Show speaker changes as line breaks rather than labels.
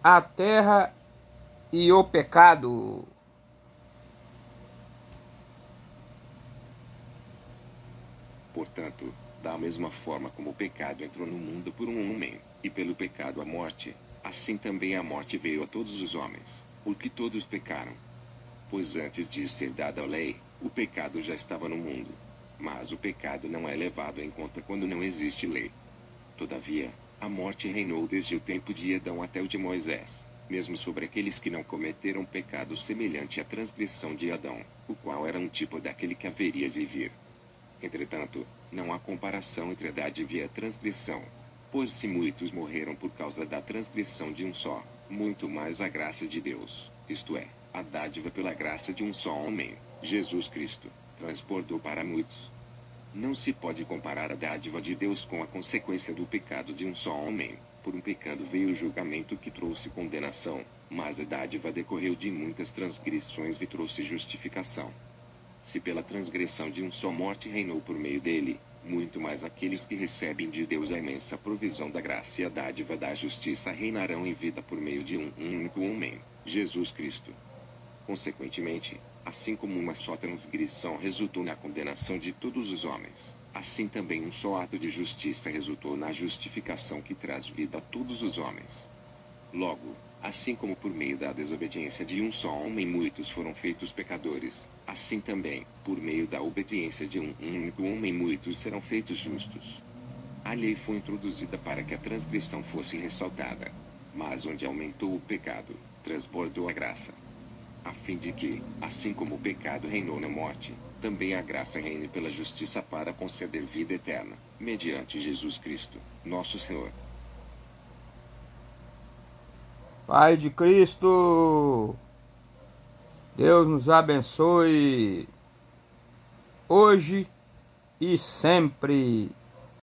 a terra e o pecado.
Portanto, da mesma forma como o pecado entrou no mundo por um homem, e pelo pecado a morte, assim também a morte veio a todos os homens, porque todos pecaram. Pois antes de ser dada a lei, o pecado já estava no mundo. Mas o pecado não é levado em conta quando não existe lei. Todavia, a morte reinou desde o tempo de Adão até o de Moisés, mesmo sobre aqueles que não cometeram pecado semelhante à transgressão de Adão, o qual era um tipo daquele que haveria de vir. Entretanto, não há comparação entre a dádiva e a transgressão. Pois se muitos morreram por causa da transgressão de um só, muito mais a graça de Deus, isto é, a dádiva pela graça de um só homem, Jesus Cristo, transbordou para muitos. Não se pode comparar a dádiva de Deus com a consequência do pecado de um só homem. Por um pecado veio o julgamento que trouxe condenação, mas a dádiva decorreu de muitas transgressões e trouxe justificação. Se pela transgressão de um só morte reinou por meio dele, muito mais aqueles que recebem de Deus a imensa provisão da graça e a dádiva da justiça reinarão em vida por meio de um único homem, Jesus Cristo. Consequentemente, assim como uma só transgressão resultou na condenação de todos os homens, assim também um só ato de justiça resultou na justificação que traz vida a todos os homens. Logo, assim como por meio da desobediência de um só homem muitos foram feitos pecadores, assim também, por meio da obediência de um único homem muitos serão feitos justos. A lei foi introduzida para que a transgressão fosse ressaltada. Mas onde aumentou o pecado, transbordou a graça. A fim de que, assim como o pecado reinou na morte, também a graça reine pela justiça para conceder vida eterna, mediante Jesus Cristo, nosso Senhor.
Pai de Cristo, Deus nos abençoe hoje e sempre.